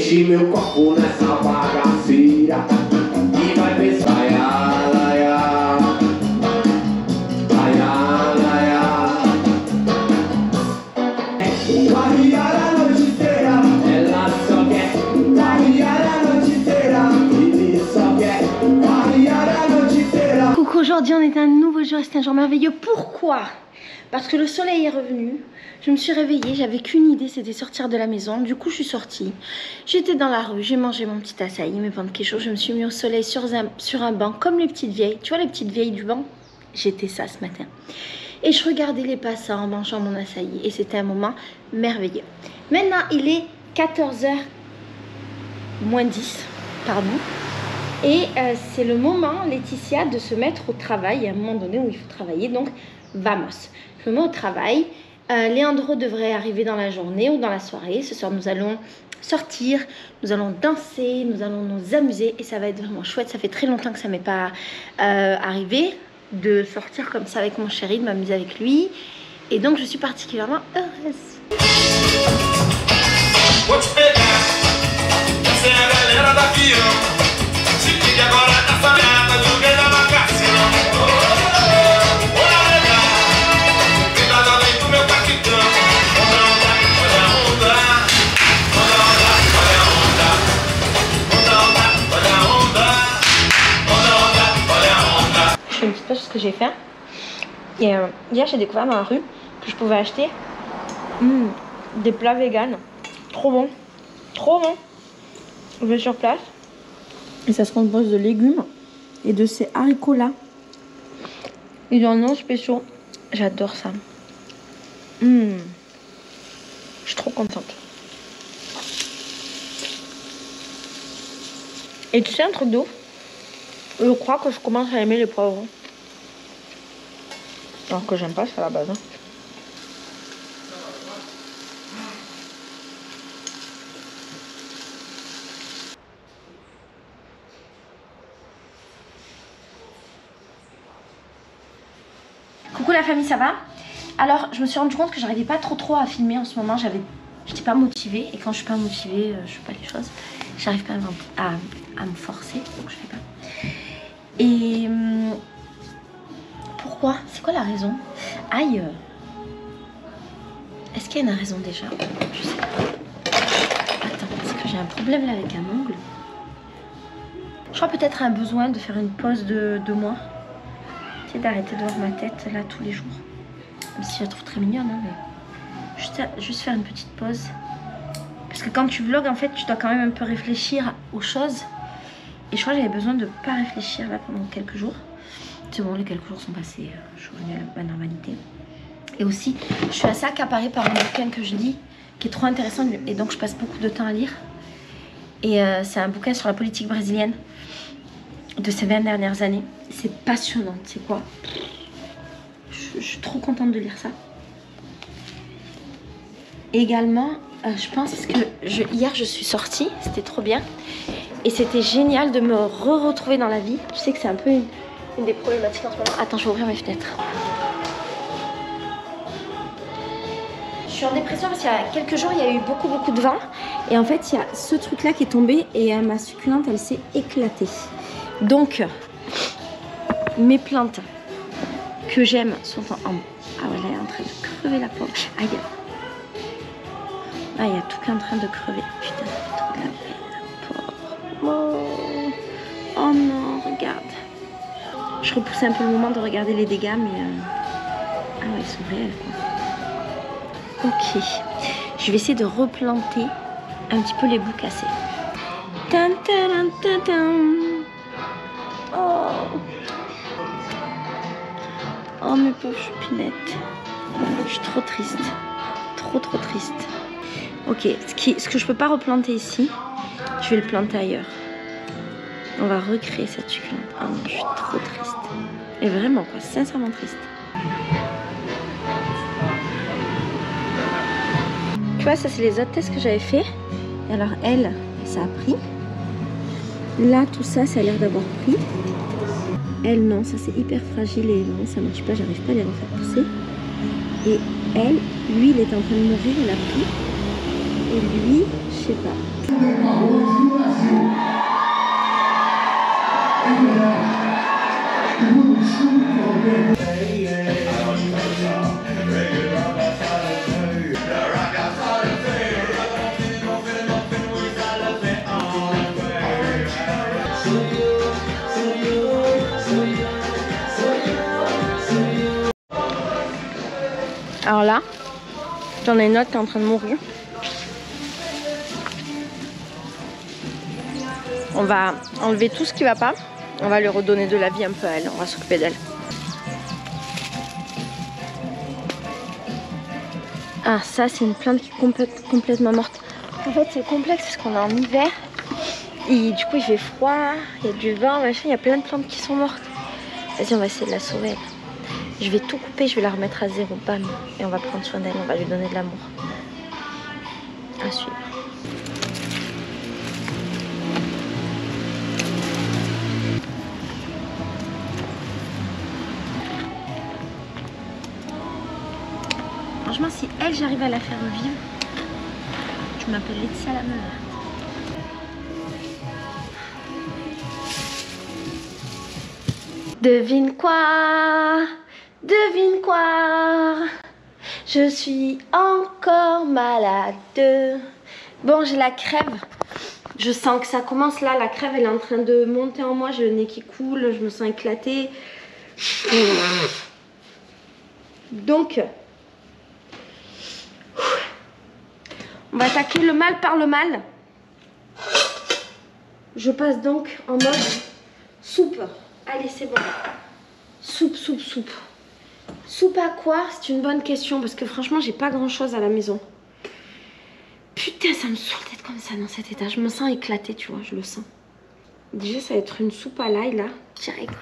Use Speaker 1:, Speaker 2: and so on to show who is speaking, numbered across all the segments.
Speaker 1: Enche meu copo nessa bagaceira e vai pensar, laia, laia, laia, laia. Guarriar a noite inteira, ela só quer guarriar a noite inteira, ele só quer guarriar a noite inteira.
Speaker 2: Coucou, aujourd'hui on est un nouveau jour, c'est un jour merveilleux. Pourquoi? Parce que le soleil est revenu, je me suis réveillée, j'avais qu'une idée, c'était sortir de la maison. Du coup je suis sortie, j'étais dans la rue, j'ai mangé mon petit açaï, mes pains de kécho, je me suis mis au soleil sur un banc comme les petites vieilles. Tu vois les petites vieilles du banc? J'étais ça ce matin. Et je regardais les passants en mangeant mon açaï et c'était un moment merveilleux. Maintenant il est 14h moins 10, pardon. Et c'est le moment, Laetitia, de se mettre au travail. Il y a un moment donné où il faut travailler, donc vamos. Je me mets au travail. Leandro devrait arriver dans la journée ou dans la soirée. Ce soir, nous allons sortir, nous allons danser, nous allons nous amuser et ça va être vraiment chouette. Ça fait très longtemps que ça m'est pas arrivé de sortir comme ça avec mon chéri, de m'amuser avec lui. Et donc, je suis particulièrement heureuse. Je fais une petite pause sur ce que j'ai fait. Et hier, j'ai découvert dans la rue que je pouvais acheter des plats véganes. Trop bon. Trop bon. Je vais sur place. Et ça se compose de légumes et de ces haricots là. Ils ont un nom spécial. J'adore ça. Je suis trop contente. Et tu sais un truc d'ouf? Je crois que je commence à aimer les poivrons. Alors que j'aime pas ça à la base. Hein. Coucou la famille, ça va? Alors je me suis rendu compte que j'arrivais pas trop à filmer en ce moment. J'étais pas motivée et quand je suis pas motivée, je fais pas les choses. J'arrive pas à me forcer, donc je fais pas. Et pourquoi? C'est quoi la raison? Aïe. Est-ce qu'il y a une raison déjà? Je sais pas. Attends, est-ce que j'ai un problème là avec un ongle? Je crois peut-être un besoin de faire une pause de moi. Tu sais, d'arrêter de voir ma tête là tous les jours. Même si je la trouve très mignonne, hein, mais juste faire une petite pause. Parce que quand tu vlogs, en fait, tu dois quand même un peu réfléchir aux choses. Et je crois que j'avais besoin de ne pas réfléchir là pendant quelques jours. C'est bon, les quelques jours sont passés, je suis revenue à la normalité. Et aussi, je suis assez accaparée par un bouquin que je lis, qui est trop intéressant, et donc je passe beaucoup de temps à lire. Et c'est un bouquin sur la politique brésilienne de ces 20 dernières années. C'est passionnant, tu sais quoi. Je suis trop contente de lire ça. Et également, je pense que hier je suis sortie, c'était trop bien. Et c'était génial de me retrouver dans la vie. Je sais que c'est un peu une des problématiques en ce moment. Attends, je vais ouvrir mes fenêtres. Je suis en dépression parce qu'il y a quelques jours, il y a eu beaucoup de vent. Et en fait, il y a ce truc-là qui est tombé et ma succulente, elle s'est éclatée. Donc, mes plantes que j'aime sont en... Ah ouais, là, elle est en train de crever la pauvre. Aïe. Ah, il y a tout qui est en train de crever. Putain, ça fait trop de la peine. Oh non, regarde. Je repousse un peu le moment de regarder les dégâts, mais ah ouais, ils sont réels quoi. Ok, je vais essayer de replanter un petit peu les bouts cassés. Oh mes pauvres choupinettes. Je suis trop triste. Trop triste. Ok, ce que je peux pas replanter ici, je vais le planter ailleurs. On va recréer cette succulente. Oh non, je suis trop triste. Et vraiment quoi, sincèrement triste. Tu vois, ça c'est les autres tests que j'avais fait. Et alors elle, ça a pris. Là, tout ça, ça a l'air d'avoir pris. Elle, non, ça c'est hyper fragile et non, ça marche pas, j'arrive pas à les refaire pousser. Et elle, lui, il est en train de mourir, il a pris. Et lui, je sais pas. Alors là, j'en ai une autre qui est en train de mourir. On va enlever tout ce qui va pas. On va lui redonner de la vie un peu à elle. On va s'occuper d'elle. Ah, ça, c'est une plante qui est complètement morte. En fait, c'est complexe parce qu'on est en hiver. Et du coup, il fait froid. Il y a du vent, machin. Il y a plein de plantes qui sont mortes. Vas-y, on va essayer de la sauver. Je vais tout couper. Je vais la remettre à zéro. Bam. Et on va prendre soin d'elle. On va lui donner de l'amour. À suivre. Franchement, si elle, j'arrive à la faire vivre, je m'appelle Laetitia la meule. Devine quoi? Devine quoi? Je suis encore malade. Bon, j'ai la crève. Je sens que ça commence là. La crève, elle est en train de monter en moi. J'ai le nez qui coule. Je me sens éclatée. Donc... on va attaquer le mal par le mal. Je passe donc en mode soupe. Allez, c'est bon. Soupe, soupe, soupe. Soupe à quoi? C'est une bonne question parce que franchement, j'ai pas grand chose à la maison. Putain, ça me saoule d'être comme ça dans cet état. Je me sens éclatée, tu vois, je le sens. Déjà, ça va être une soupe à l'ail, là, direct.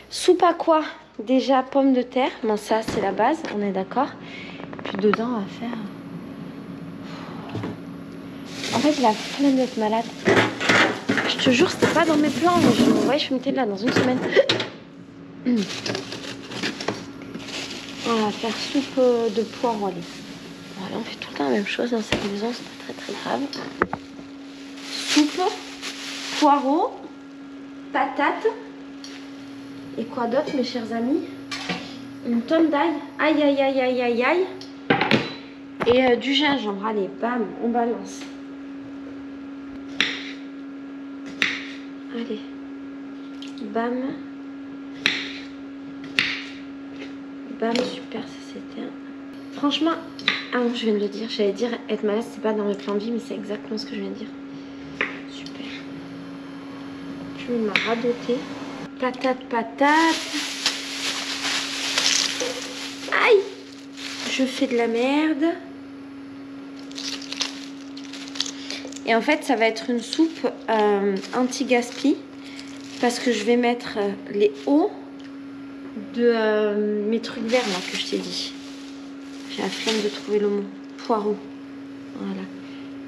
Speaker 2: Soupe à quoi? Déjà, pommes de terre. Bon, ça, c'est la base, on est d'accord. Puis dedans, on va faire... En fait, la flemme d'être malade. Je te jure, c'était pas dans mes plans. Mais je me mettais là dans une semaine. On va faire soupe de poireaux. Allez. Voilà, on fait tout le temps la même chose dans cette maison. C'est pas très très grave. Soupe, poireaux, patates. Et quoi d'autre, mes chers amis? Une tonne d'ail. Aïe, aïe, aïe, aïe, aïe, aïe. Et du gingembre. Allez, bam, on balance. Allez. Bam. Bam, super, ça c'était un... Franchement, ah non, je viens de le dire. J'allais dire être malade, c'est pas dans mes plans de vie, mais c'est exactement ce que je viens de dire. Super. Tu m'as radoté. Patate, patate. Aïe! Je fais de la merde. Et en fait, ça va être une soupe anti-gaspi. Parce que je vais mettre les hauts de mes trucs verts là que je t'ai dit. J'ai la flemme de trouver le mot. Poireau. Voilà.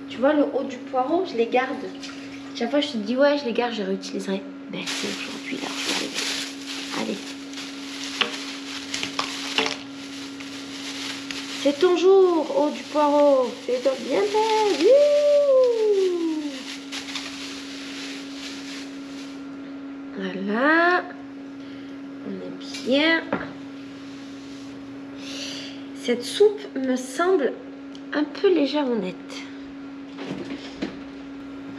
Speaker 2: Tu vois, le haut du poireau, je les garde. Chaque fois, je te dis, ouais, je les garde, je les réutiliserai. Ben, c'est aujourd'hui là, je vais les mettre. Allez. C'est ton jour, haut du poireau. Fais-toi bien belle. Voilà. On est bien. Cette soupe me semble un peu légère ou nette.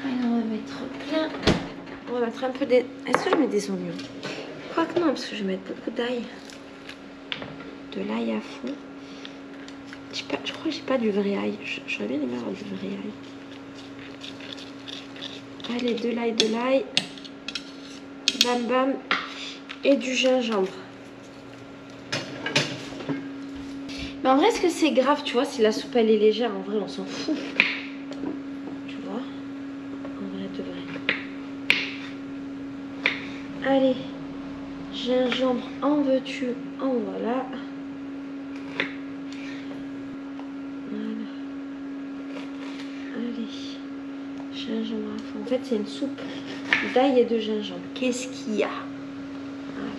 Speaker 2: Allez, on va mettre plein. On va mettre un peu des... Est-ce que je mets des oignons? Je crois que non, parce que je vais mettre beaucoup d'ail. De l'ail à fond. Je crois que j'ai pas du vrai ail. J'aurais bien aimé avoir du vrai ail. Allez, de l'ail. Bam bam. Et du gingembre. Mais en vrai, est-ce que c'est grave, tu vois, si la soupe elle est légère? En vrai, on s'en fout. Tu vois? En vrai, de vrai. Allez. Gingembre, en veux-tu? En voilà. Voilà. Allez. Gingembre à fond. En fait, c'est une soupe d'ail et de gingembre. Qu'est-ce qu'il y a? Voilà.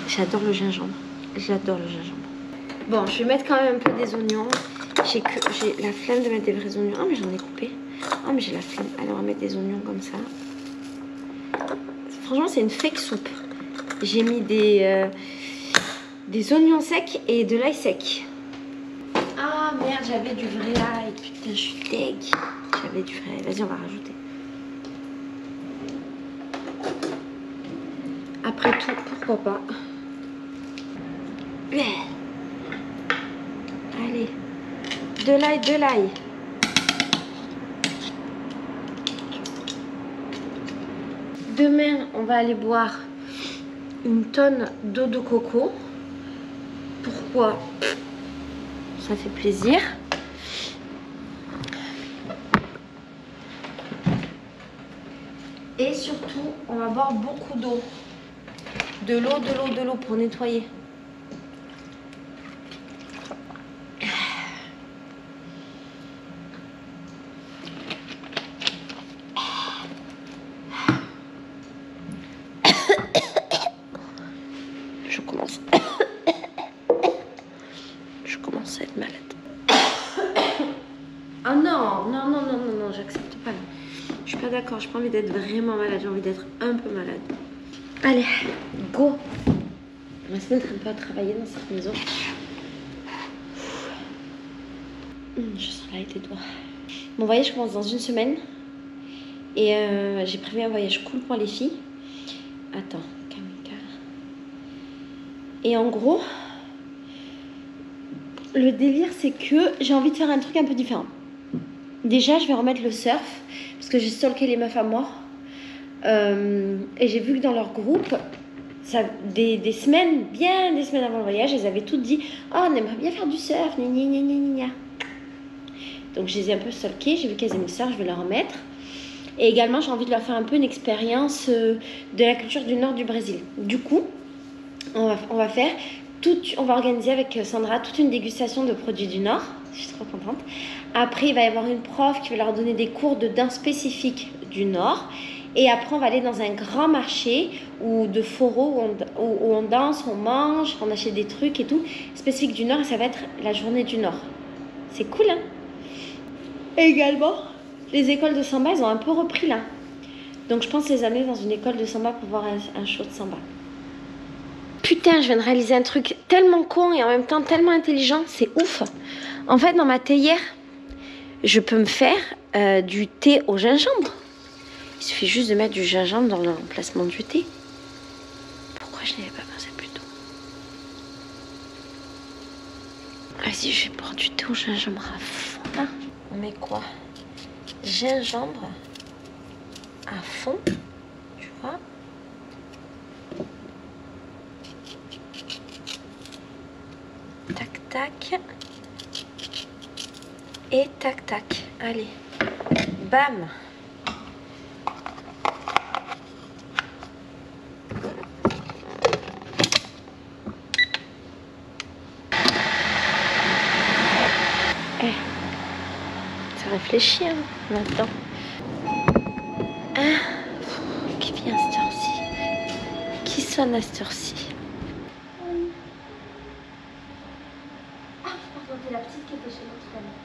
Speaker 2: J'adore le gingembre. J'adore le gingembre. Bon, je vais mettre quand même un peu des oignons. J'ai la flemme de mettre des vrais oignons. Ah, mais j'en ai coupé. Ah, mais j'ai la flemme. Allez, on va mettre des oignons comme ça. Franchement, c'est une fake soupe. J'ai mis des oignons secs et de l'ail sec. Ah merde, j'avais du vrai ail. Putain, je suis deg. J'avais du vrai ail. Vas-y, on va rajouter. Après tout, pourquoi pas. Allez. De l'ail, de l'ail. Demain, on va aller boire une tonne d'eau de coco. Pourquoi? Ça fait plaisir. Et surtout, on va boire beaucoup d'eau. De l'eau, de l'eau, de l'eau pour nettoyer. Je commence à être malade. Oh non, non, non, non, non, non, j'accepte pas. Je suis pas d'accord, j'ai pas envie d'être vraiment malade, j'ai envie d'être un peu malade. Allez, go. On va se mettre un peu à travailler dans cette maison. Je sens là avec les doigts. Mon voyage commence dans une semaine. Et j'ai prévu un voyage cool pour les filles. Attends, Kamika. Et en gros, le délire c'est que j'ai envie de faire un truc un peu différent. Déjà, je vais remettre le surf. Parce que j'ai stalké les meufs à mort. Et j'ai vu que dans leur groupe, ça, des semaines, bien des semaines avant le voyage, elles avaient toutes dit « Oh, on aimerait bien faire du surf, gna gna gna gna gna ». Donc je les ai un peu stalkées, j'ai vu qu'elles aimaient le surf, je vais leur remettre. Et également, j'ai envie de leur faire un peu une expérience de la culture du nord du Brésil. Du coup, on va organiser avec Sandra toute une dégustation de produits du nord. Je suis trop contente. Après, il va y avoir une prof qui va leur donner des cours de danse spécifiques du nord. Et après, on va aller dans un grand marché ou de foros où on danse, on mange, on achète des trucs et tout, spécifique du nord. Et ça va être la journée du nord. C'est cool, hein? Et également, les écoles de samba, elles ont un peu repris là. Donc je pense les amener dans une école de samba pour voir un show de samba. Putain, je viens de réaliser un truc tellement con et en même temps tellement intelligent, c'est ouf. En fait, dans ma théière, je peux me faire du thé au gingembre. Il suffit juste de mettre du gingembre dans l'emplacement du thé. Pourquoi je n'y avais pas pensé plus tôt? Vas-y, je vais boire du thé au gingembre à fond là. On met quoi? Gingembre à fond, tu vois. Tac, tac. Et tac, tac. Allez. Bam. Ça réfléchit, hein, maintenant. Ah, qui vient à cette heure-ci? Qui sonne à cette heure-ci? Ah, pardon, t'es la petite qui était chez notre famille.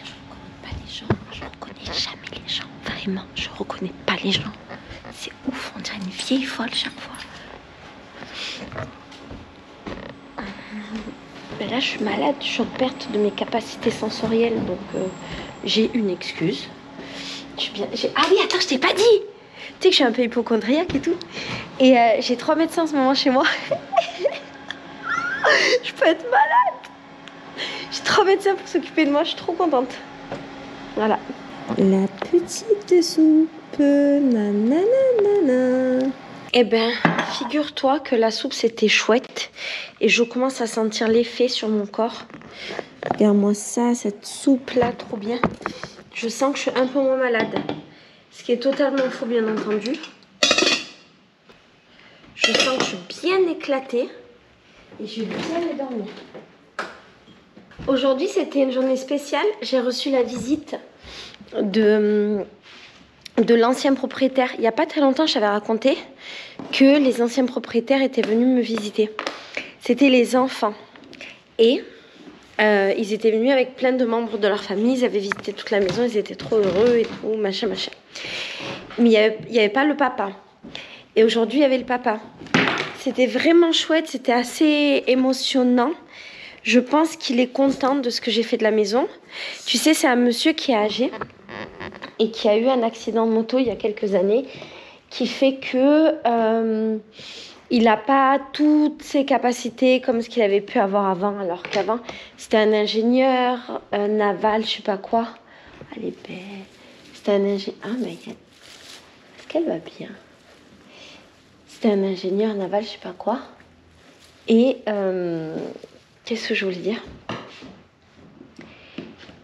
Speaker 2: Je reconnais pas les gens. Je reconnais jamais les gens. Vraiment, je reconnais pas les gens. C'est ouf, on dirait une vieille folle chaque fois. Ben là, je suis malade, je suis en perte de mes capacités sensorielles, donc j'ai une excuse. Ah oui, attends, je t'ai pas dit. Tu sais que je suis un peu hypocondriaque et tout. Et j'ai 3 médecins en ce moment chez moi. Je peux être malade. J'ai 3 médecins pour s'occuper de moi, je suis trop contente. Voilà. La petite soupe, nanana. Eh ben, figure-toi que la soupe c'était chouette et je commence à sentir l'effet sur mon corps. Regarde-moi ça, cette soupe là, trop bien. Je sens que je suis un peu moins malade, ce qui est totalement faux bien entendu. Je sens que je suis bien éclatée et je vais bien aller dormir. Aujourd'hui c'était une journée spéciale, j'ai reçu la visite de l'ancien propriétaire. Il n'y a pas très longtemps, je t'avais raconté que les anciens propriétaires étaient venus me visiter. C'était les enfants. Et ils étaient venus avec plein de membres de leur famille. Ils avaient visité toute la maison. Ils étaient trop heureux et tout, machin, machin. Mais il n'y avait pas le papa. Et aujourd'hui, il y avait le papa. C'était vraiment chouette. C'était assez émotionnant. Je pense qu'il est content de ce que j'ai fait de la maison. Tu sais, c'est un monsieur qui est âgé et qui a eu un accident de moto il y a quelques années qui fait que il n'a pas toutes ses capacités comme ce qu'il avait pu avoir avant. Alors qu'avant, c'était un ingénieur naval, je sais pas quoi. Elle est belle. C'était un ingénieur... Ah, mais est-ce qu'elle va bien? C'était un ingénieur naval, je sais pas quoi. Et... qu'est-ce que je voulais dire?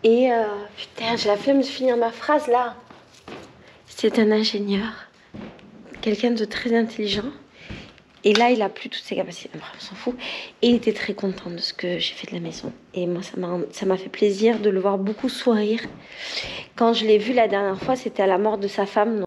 Speaker 2: Et putain, j'ai la flemme de finir ma phrase là. C'est un ingénieur, quelqu'un de très intelligent. Et là, il a plus toutes ses capacités. Bref, on s'en fout. Et il était très content de ce que j'ai fait de la maison. Et moi, ça m'a fait plaisir de le voir beaucoup sourire. Quand je l'ai vu la dernière fois, c'était à la mort de sa femme.